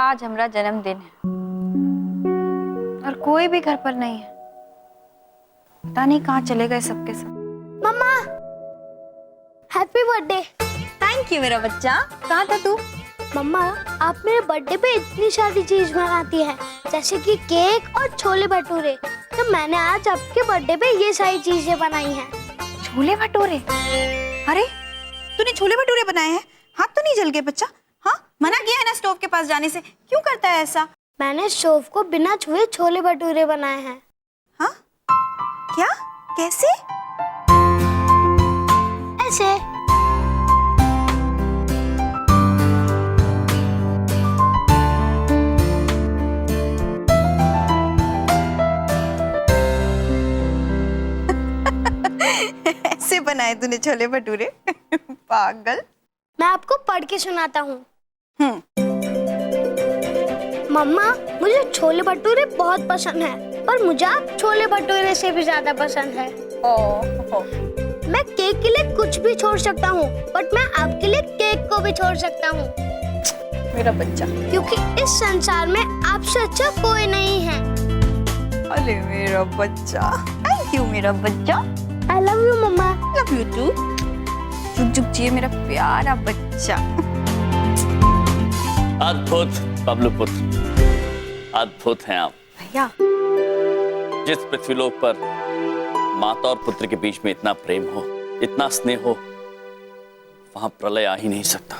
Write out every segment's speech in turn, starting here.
आज हमारा जन्मदिन है और कोई भी घर पर नहीं है। पता नहीं कहाँ चले गए सबके सब। मम्मा, हैप्पी बर्थडे। थैंक यू मेरा बच्चा। कहाँ था तू? मम्मा, आप मेरे बर्थडे पे इतनी सारी चीज बनाती हैं, जैसे कि केक और छोले भटूरे। तो मैंने आज आपके बर्थडे पे ये सारी चीजें बनाई हैं। छोले भटूरे? अरे तूने छोले भटूरे बनाए हैं? हाथ तो नहीं जल गए बच्चा? हाँ, मना किया है ना स्टोव के पास जाने से। क्यों करता है ऐसा? मैंने स्टोव को बिना छुए छोले भटूरे बनाए हैं। हाँ? क्या? कैसे? ऐसे। ऐसे बनाए तूने छोले भटूरे? पागल। मैं आपको पढ़ के सुनाता हूँ। मम्मा, मुझे छोले भटूरे बहुत पसंद है, पर मुझे आप छोले भटूरे से भी ज्यादा पसंद है। मैं केक के लिए कुछ भी छोड़ सकता हूँ, बट मैं आपके लिए केक को भी छोड़ सकता हूँ। मेरा बच्चा। क्योंकि इस संसार में आपसे अच्छा कोई नहीं है। अरे मेरा बच्चा, थैंक यू मेरा बच्चा। I love you mamma. Love you too. जुग जुग जिए मेरा प्यारा बच्चा। अद्भुत बबलू पुत्र, अद्भुत हैं आप भैया। जिस पृथ्वीलोक पर माता और पुत्र के बीच में इतना प्रेम हो, इतना स्नेह हो, वहां प्रलय आ ही नहीं सकता।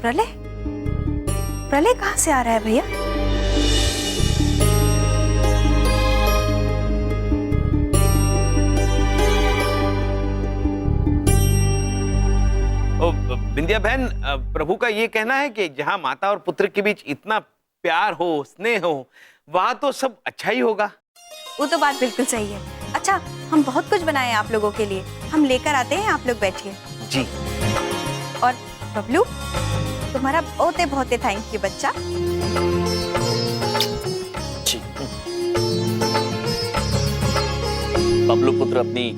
प्रलय? प्रलय कहाँ से आ रहा है भैया? बिंदिया बहन, प्रभु का ये कहना है कि जहाँ माता और पुत्र के बीच इतना प्यार हो, स्नेह हो, वहाँ तो सब अच्छा ही होगा। वो तो बात बिल्कुल सही है। अच्छा, हम बहुत कुछ बनाए हैं आप लोगों के लिए, हम लेकर आते हैं, आप लोग बैठिए। जी। और बबलू, तुम्हारा बहुत बहुत थैंक यू बच्चा। जी। बबलू पुत्र, अपनी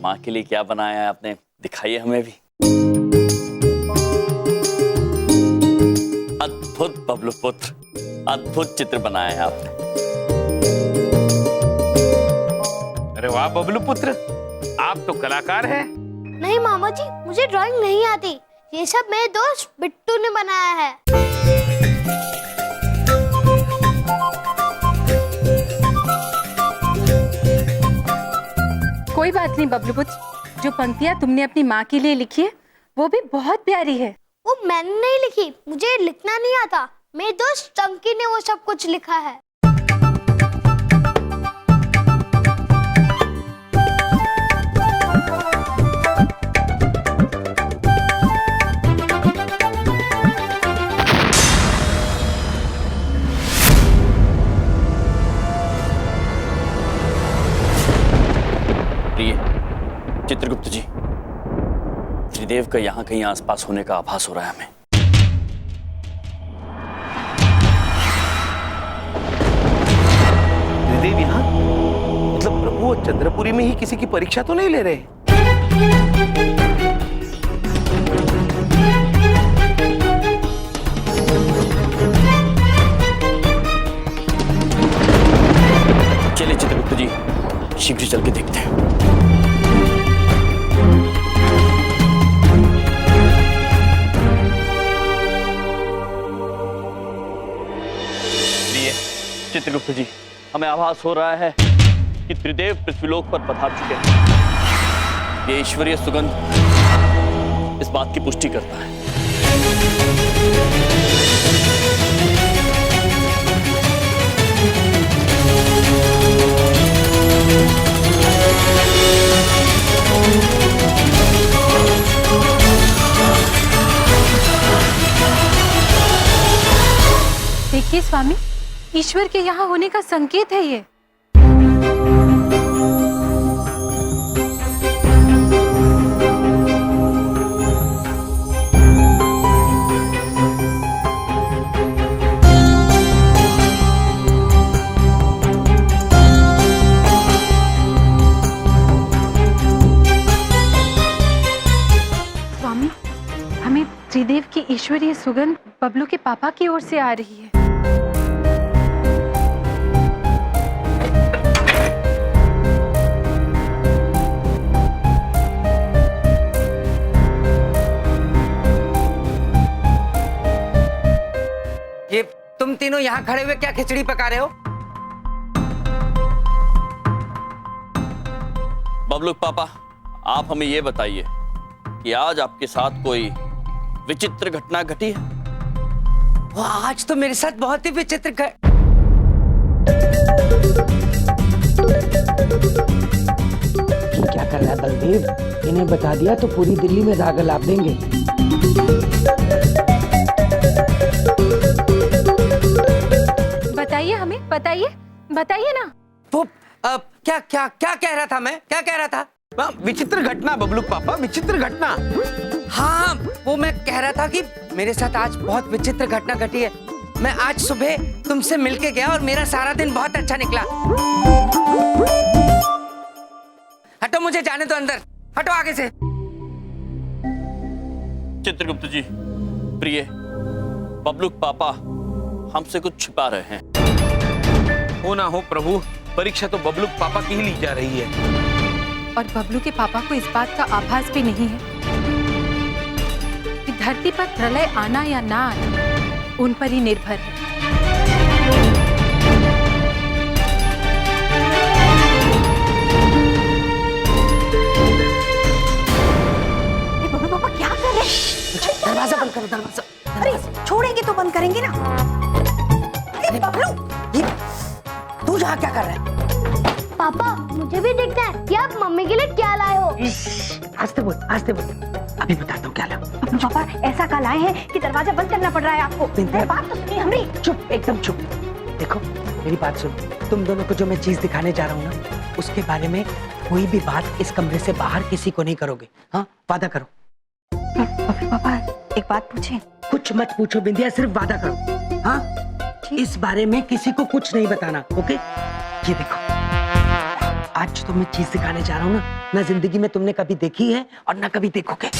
माँ के लिए क्या बनाया है आपने? दिखाइए हमें भी। अद्भुत बबलू पुत्र, अद्भुत चित्र बनाया है आपने। अरे वाह बबलू पुत्र, आप तो कलाकार हैं। नहीं मामा जी, मुझे ड्राइंग नहीं आती। ये सब मेरे दोस्त बिट्टू ने बनाया है। कोई बात नहीं बबलू पुत्र, जो पंक्तियाँ तुमने अपनी माँ के लिए लिखी है वो भी बहुत प्यारी है। वो मैंने नहीं लिखी, मुझे लिखना नहीं आता। मेरे दोस्त चंकी ने वो सब कुछ लिखा है। प्रिय चित्रगुप्त जी, त्रिदेव का यहाँ कहीं आसपास होने का आभास हो रहा है हमें। त्रिदेव यहाँ? मतलब प्रभु वो चंद्रपुरी में ही किसी की परीक्षा तो नहीं ले रहे? चलिए चित्रगुप्त जी, शीघ्र चल के देखते हैं। चित्रगुप्त जी, हमें आभास हो रहा है कि त्रिदेव पृथ्वीलोक पर पधार चुके हैं। ये ईश्वरीय सुगंध इस बात की पुष्टि करता है। देखिए स्वामी, ईश्वर के यहाँ होने का संकेत है ये। त्रिदेव की ईश्वरीय सुगंध बबलू के पापा की ओर से आ रही है। ये तुम तीनों यहाँ खड़े हुए क्या खिचड़ी पका रहे हो? बबलू के पापा, आप हमें ये बताइए कि आज आपके साथ कोई विचित्र घटना घटी है? आज तो मेरे साथ बहुत ही विचित्र क्या कर रहा है बलदेव? इन्हें बता दिया तो पूरी दिल्ली में दाग लाप देंगे। बताइए हमें, बताइए बताइए ना। वो क्या क्या क्या कह रहा था मैं? क्या कह रहा था? विचित्र घटना बबलू पापा, विचित्र घटना। हाँ, वो मैं कह रहा था कि मेरे साथ आज बहुत विचित्र घटना घटी है। मैं आज सुबह तुमसे मिलके गया और मेरा सारा दिन बहुत अच्छा निकला। हटो, मुझे जाने दो अंदर। हटो आगे से। चित्रगुप्त जी, प्रिय, बबलू के पापा हमसे कुछ छिपा रहे हैं। हो ना हो प्रभु, परीक्षा तो बबलू पापा की ही ली जा रही है। और बबलू के पापा को इस बात का आभास भी नहीं है कि धरती पर प्रलय आना या ना आना उन पर ही निर्भर है। बबलू पापा क्या कर रहे हैं? दरवाजा बंद करो, दरवाजा। अरे छोड़ेंगे तो बंद करेंगे ना। अरे बबलू, ये तू यहाँ क्या कर रहा है? पापा मुझे भी देखना है कि आप मम्मी के लिए क्या लाए हो। आस्ते बोल, आस्ते बोल। अभी बताता हूँ क्या लाऊं। बबलू पापा ऐसा कल आए हैं कि दरवाजा बंद करना पड़ रहा है आपको। मेरी बात तो सुनिए हमारी। चुप, एकदम चुप। देखो मेरी बात सुनो, तुम दोनों को जो मैं चीज दिखाने जा रहा हूँ ना, उसके बारे में कोई भी बात इस कमरे से बाहर किसी को नहीं करोगे। हाँ, वादा करो। बबलू पापा एक बात पूछें? कुछ मत पूछो बिंदिया, सिर्फ वादा करो। हाँ, इस बारे में किसी को कुछ नहीं बताना, ओके? ये देखो, आज तो मैं चीज दिखाने जा रहा हूँ ना जिंदगी में तुमने कभी देखी है और ना कभी देखोगे।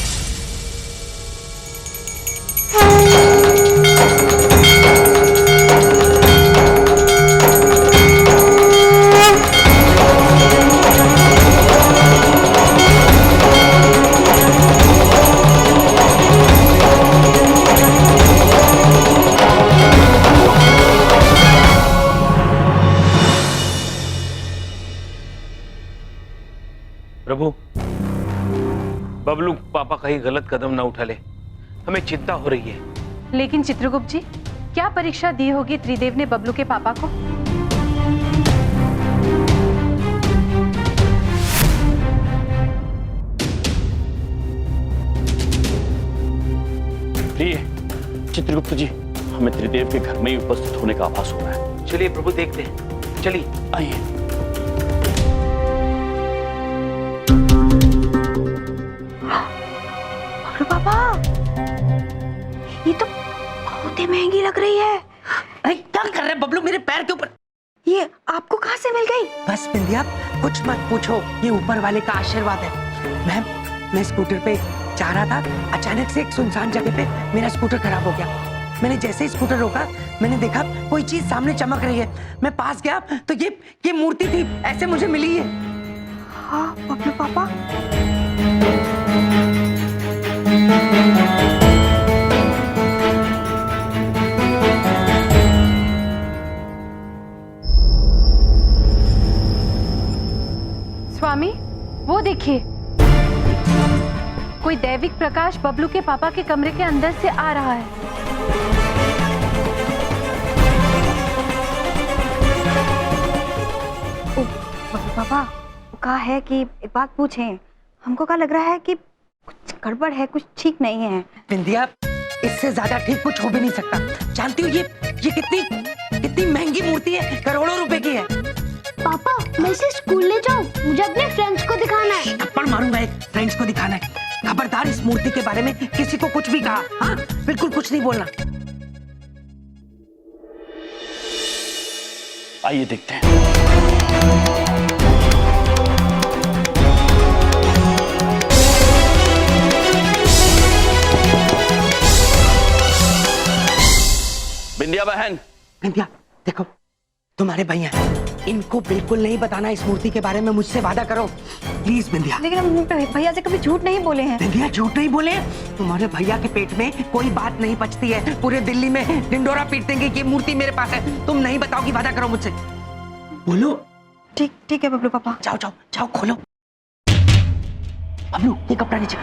प्रभु, बबलू पापा कहीं गलत कदम ना उठा ले, हमें चिंता हो रही है। लेकिन चित्रगुप्त जी, क्या परीक्षा दी होगी त्रिदेव ने बबलू के पापा को? प्रिय चित्रगुप्त जी, हमें त्रिदेव के घर में ही उपस्थित होने का आभास हो रहा है। चलिए प्रभु देखते हैं, चलिए। आइए। पापा ये तो बहुत ही महंगी लग रही है। अरे क्या कर रहे हैं बबलू मेरे पैर के ऊपर? ये आपको कहाँ से मिल गई? बस बिंदिया, कुछ मत पूछो, ये ऊपर वाले का आशीर्वाद है। मैं स्कूटर पे जा रहा था, अचानक से एक सुनसान जगह पे मेरा स्कूटर खराब हो गया। मैंने जैसे ही स्कूटर रोका, मैंने देखा कोई चीज सामने चमक रही है। मैं पास गया तो ये मूर्ति थी, ऐसे मुझे मिली है। हाँ बबलू पापा, स्वामी, वो देखिए, कोई दैविक प्रकाश बबलू के पापा के कमरे के अंदर से आ रहा है। बबलू पापा कहा है कि एक बात पूछें, हमको क्या लग रहा है कि कुछ गड़बड़ है, कुछ ठीक नहीं है। बिंदिया, इससे ज्यादा ठीक कुछ हो भी नहीं सकता। जानती हो ये कितनी महंगी मूर्ति है, करोड़ों रुपए की है। पापा मैं इसे स्कूल ले जाऊं, मुझे अपने फ्रेंड्स को दिखाना है। थप्पड़ मारूंगा एक, फ्रेंड्स को दिखाना है। खबरदार इस मूर्ति के बारे में किसी को कुछ भी कहा, हाँ? बिल्कुल कुछ नहीं बोलना। आइए देखते हैं। विद्या बहन, विद्या देखो, तुम्हारे भैया हैं, इनको बिल्कुल नहीं बताना इस मूर्ति के बारे में, मुझसे वादा करो प्लीज विद्या। लेकिन हम भैया से कभी झूठ नहीं बोले हैं। विद्या झूठ नहीं बोले, तुम्हारे भैया के पेट में कोई बात नहीं पचती है, पूरे दिल्ली में डिंडोरा पीट देंगे कि ये मूर्ति मेरे पास है। तुम नहीं बताओगी, वादा करो मुझसे, बोलो। ठीक ठीक है बबलू पापा। जाओ जाओ जाओ, खोलो। बबलू ये कपड़ा नीचे।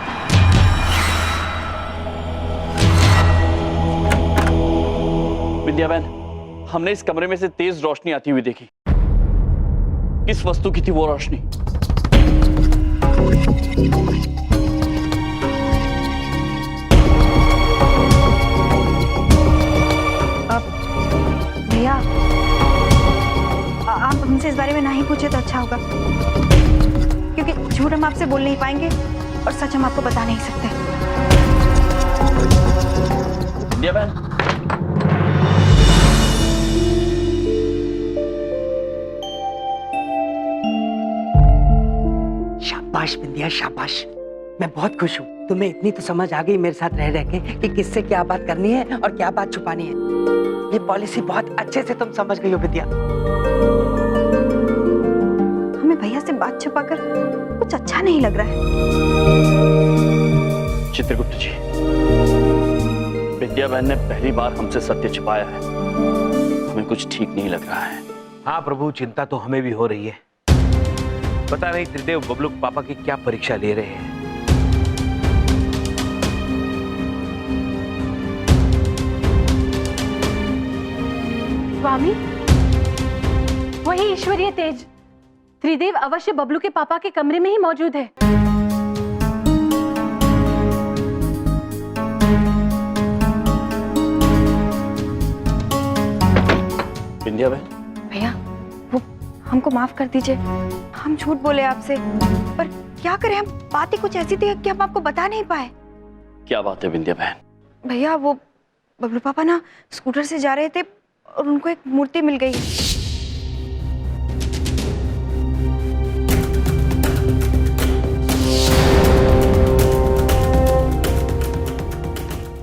विद्या बहन, हमने इस कमरे में से तेज रोशनी आती हुई देखी। किस वस्तु की थी वो रोशनी? भैया आप हमसे इस बारे में नहीं पूछे तो अच्छा होगा, क्योंकि झूठ हम आपसे बोल नहीं पाएंगे और सच हम आपको बता नहीं सकते। विद्या बहन, शाबाश विद्या शाबाश, मैं बहुत खुश हूँ। तुम्हें इतनी तो समझ आ गई मेरे साथ रह रह के कि किससे क्या बात करनी है और क्या बात छुपानी है। ये पॉलिसी बहुत अच्छे से तुम समझ गई हो विद्या। हमें भैया से बात छुपाकर कुछ अच्छा नहीं लग रहा है। चित्रगुप्त जी, विद्या बहन ने पहली बार हमसे सत्य छिपाया है, हमें कुछ ठीक नहीं लग रहा है। हाँ प्रभु, चिंता तो हमें भी हो रही है। पता नहीं त्रिदेव बबलू पापा की क्या परीक्षा ले रहे हैं। स्वामी, वही ईश्वरीय तेज त्रिदेव अवश्य बबलू के पापा के कमरे में ही मौजूद है। विद्या बहन, भैया वो हमको माफ कर दीजिए, हम झूठ बोले आपसे, पर क्या करें, हम बातें कुछ ऐसी थी कि हम आपको बता नहीं पाए। क्या बात है विद्या बहन? भैया वो बबलू पापा ना स्कूटर से जा रहे थे और उनको एक मूर्ति मिल गई।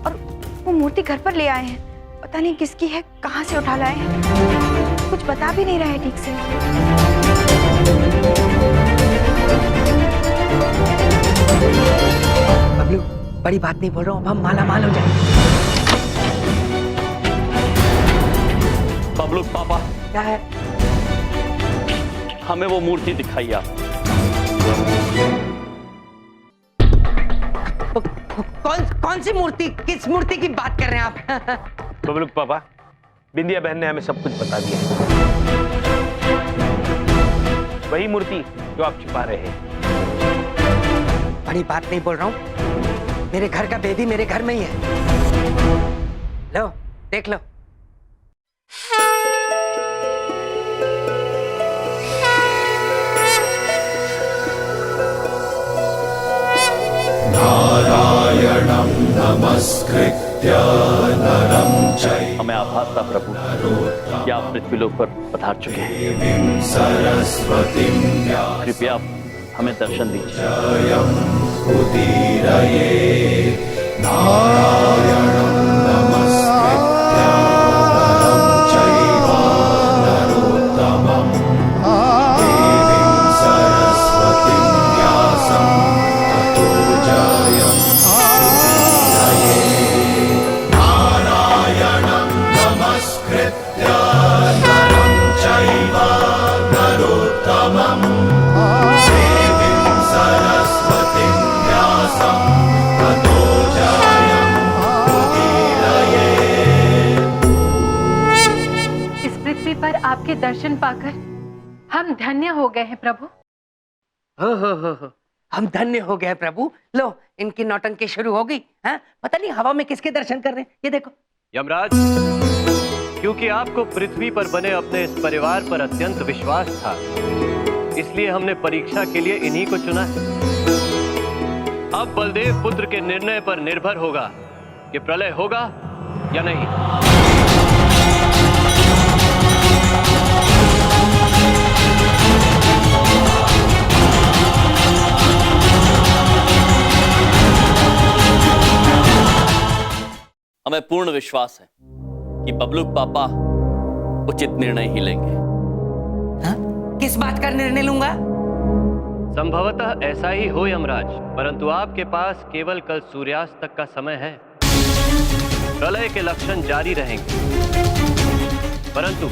और वो मूर्ति घर पर ले आए हैं, पता नहीं किसकी है, कहाँ से उठा लाए हैं, कुछ बता भी नहीं रहा है ठीक से। बबलू बड़ी बात नहीं बोल रहा हूँ, अब हम माला माल हो जाएंगे। बबलू पापा, क्या है? हमें वो मूर्ति दिखाइए आप। कौन सी मूर्ति? किस मूर्ति की बात कर रहे हैं आप? बबलू पापा, बिंदिया बहन ने हमें सब कुछ बता दिया। वही मूर्ति जो आप छिपा रहे हैं। बड़ी बात नहीं बोल रहा हूँ, मेरे घर का बेदी मेरे घर में ही है। लो देख लो। नारायणं नमस्कृत्य नरं चैव हमें आभास था प्रभु कि आप पृथ्वीलोक पर पधार चुके हैं। देवीं सरस्वतीं कृपया हमें दर्शन दीजिए। उदीरये नारायणं नमस्कृत्य नरं चैव नरोत्तमं देवीं सरस्वतीं व्यासं ततो जयम् नारायणं नमस्कृत्य नरं चैव नरोत्तमं देवीं सरस्वतीं व्यासं ततो जयम् उदीरये। इस पृथ्वी पर आपके दर्शन पाकर हम धन्य हो गए हैं प्रभु। हो, हम धन्य हो गए प्रभु। लो इनकी नौटंकी शुरू हो गई। हाँ? पता नहीं हवा में किसके दर्शन कर रहे हैं, ये देखो। यमराज, क्योंकि आपको पृथ्वी पर बने अपने इस परिवार पर अत्यंत विश्वास था, इसलिए हमने परीक्षा के लिए इन्हीं को चुना है। अब बलदेव पुत्र के निर्णय पर निर्भर होगा कि प्रलय होगा या नहीं। हमें पूर्ण विश्वास है कि बबलू पापा उचित निर्णय ही लेंगे। हाँ? किस बात का निर्णय लूंगा? संभवतः ऐसा ही हो यमराज, परंतु आपके पास केवल कल सूर्यास्त तक का समय है। प्रलय के लक्षण जारी रहेंगे, परंतु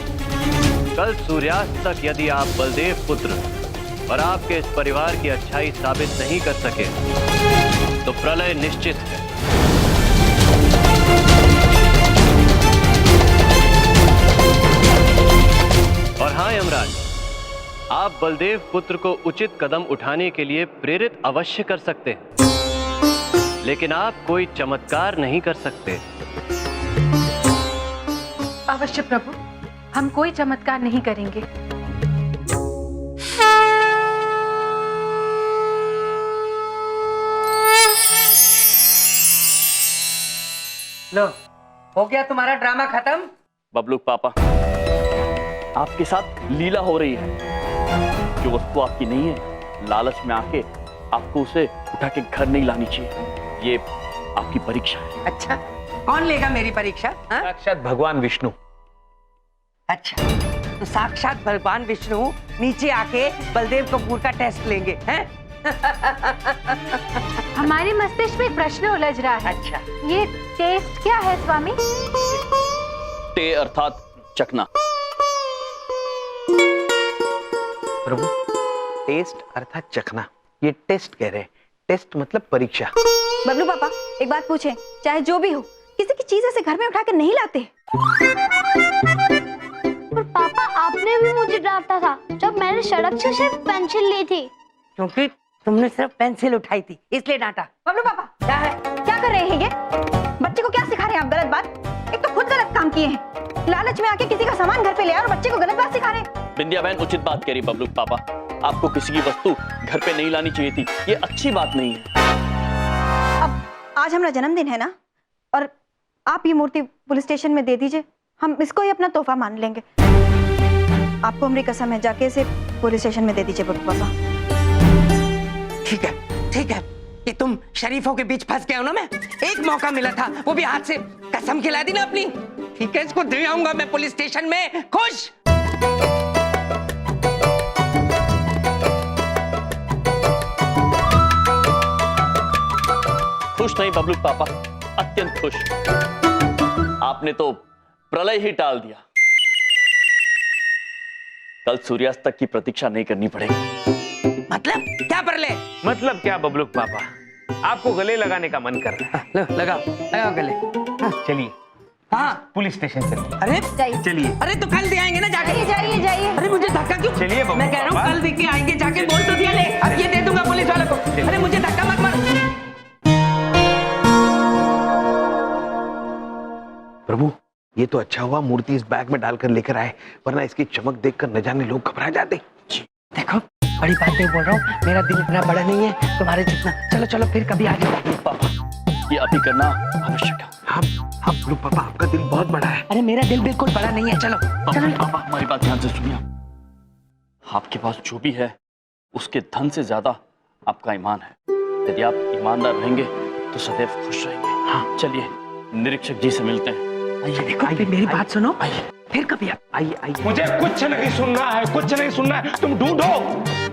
कल सूर्यास्त तक यदि आप बलदेव पुत्र और आपके इस परिवार की अच्छाई साबित नहीं कर सके तो प्रलय निश्चित है। और हाँ यमराज, आप बलदेव पुत्र को उचित कदम उठाने के लिए प्रेरित अवश्य कर सकते हैं, लेकिन आप कोई चमत्कार नहीं कर सकते। अवश्य प्रभु, हम कोई चमत्कार नहीं करेंगे। लो, हो गया तुम्हारा ड्रामा खत्म? बबलू पापा, आपके साथ लीला हो रही है। जो वस्तु आपकी नहीं है, लालच में आके आपको उसे उठा के घर नहीं लानी चाहिए। ये आपकी परीक्षा है। अच्छा, कौन लेगा मेरी परीक्षा? हाँ? साक्षात भगवान विष्णु। अच्छा, तो साक्षात भगवान विष्णु नीचे आके बलदेव कपूर का टेस्ट लेंगे, हैं? हमारे मस्तिष्क में प्रश्न उलझ रहा है। अच्छा, ये टेस्ट क्या है स्वामी? टे अर्थात चखना। प्रभु, टेस्ट अर्थात चखना, ये टेस्ट कह रहे हैं। टेस्ट मतलब परीक्षा। बबलू पापा, एक बात पूछें, चाहे जो भी हो, किसी की चीज ऐसे घर में उठा के नहीं लाते। पर पापा, आपने भी मुझे डांटा था जब मैंने सड़क से सिर्फ पेंसिल ली थी। क्योंकि तुमने सिर्फ पेंसिल उठाई थी, इसलिए डांटा। बबलू पापा, क्या है? क्या कर रहे हैं ये? बच्चे को क्या सिखा रहे हैं आप? गलत बात। एक तो खुद गलत काम किए हैं, लालच में आके किसी का सामान घर पे ले आए और बच्चे को गलत बात सिखा रहे हैं। बिंदिया बहन उचित बात कह रही बबलू पापा। आपको किसी की वस्तु घर पे नहीं लानी चाहिए थी, ये अच्छी बात नहीं है। अब आज हमारा जन्मदिन है ना, और आप ये मूर्ति पुलिस स्टेशन में दे दीजिए, हम इसको ही अपना तोहफा मान लेंगे। आपको हमारी कसम है, जाके इसे पुलिस स्टेशन में दे दीजिए बबलू पापा। ठीक है, ठीक है कि तुम शरीफों के बीच फंस गए हो ना। मैं एक मौका मिला था, वो भी हाथ से कसम खिला दी ना अपनी। ठीक है, इसको दे आऊंगा मैं पुलिस स्टेशन में। खुश? खुश नहीं बबलू पापा, अत्यंत खुश। आपने तो प्रलय ही टाल दिया। कल सूर्यास्त तक की प्रतीक्षा नहीं करनी पड़ेगी। मतलब क्या प्रलय? मतलब क्या बबलू पापा, आपको गले लगाने का मन कर रहा है। लगाओ, लगाओ गले। चलिए, हाँ, पुलिस स्टेशन चलिए। अरे चलिए। अरे तो कल दे आएंगे ना जाके। जाइए जाइए। अरे मुझे धक्का क्यों? चलिए बबलू मैं कह रहा हूँ पापा। कल दे के आएंगे, जाके बोल तो दिया। ले, अब ये दे दूंगा पुलिस वालों को। अरे मुझे धक्का मत मार। प्रभु, ये तो अच्छा हुआ मूर्ति इस बैग में डालकर लेकर आए, वरना इसकी चमक देखकर न जाने लोग घबरा जाते। देखो, बड़ी बात नहीं बोल रहा हूँ, मेरा दिल इतना बड़ा नहीं है तुम्हारे जितना। चलो चलो, फिर कभी आ जाओ। पापा, ये अभी करना आवश्यक है। हाँ हाँ बबलू पापा, आपका दिल बहुत बड़ा है। अरे मेरा दिल बिल्कुल बड़ा नहीं है। चलो चलो। पापा, हमारी बात ध्यान से सुनिए। आपके पास जो भी है, उसके धन से ज्यादा आपका ईमान है। यदि आप ईमानदार रहेंगे तो सदैव खुश रहेंगे। हाँ, चलिए निरीक्षक जी से मिलते हैं। आइए, देखो, फिर मेरी बात सुनो। आइए, फिर कभी आइए आइए। मुझे कुछ नहीं सुनना है, कुछ नहीं सुनना है। तुम ढूंढो,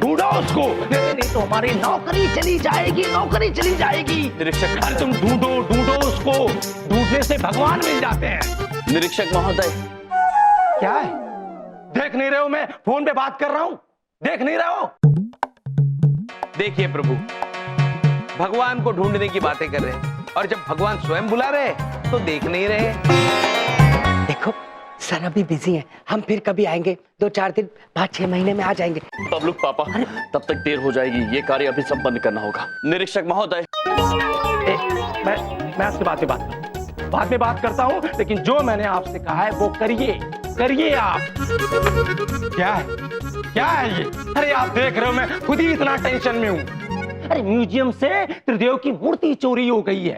ढूंढो उसको, नहीं तो हमारी नौकरी चली जाएगी, नौकरी चली जाएगी। निरीक्षक, अरे तुम ढूंढो, ढूंढो उसको। ढूंढने से भगवान मिल जाते हैं। निरीक्षक महोदय। क्या है? देख नहीं रहे हो मैं फोन पे बात कर रहा हूँ? देख नहीं रहे हो? देखिए प्रभु, भगवान को ढूंढने की बातें कर रहे हैं, और जब भगवान स्वयं बुला रहे तो देख नहीं रहे। देखो, सर अभी बिजी हैं, हम फिर कभी आएंगे। 2-4 दिन, 5-6 महीने में आ जाएंगे। बबलू पापा, तब तक देर हो जाएगी। ये कार्य अभी संपन्न करना होगा। निरीक्षक महोदय। मैं आपसे बाद में बात करता हूँ, लेकिन जो मैंने आपसे कहा है वो करिए, करिए आप। क्या है? क्या है ये? अरे आप देख रहे हो मैं खुद ही इतना टेंशन में हूँ। अरे म्यूजियम से त्रिदेव की मूर्ति चोरी हो गई है।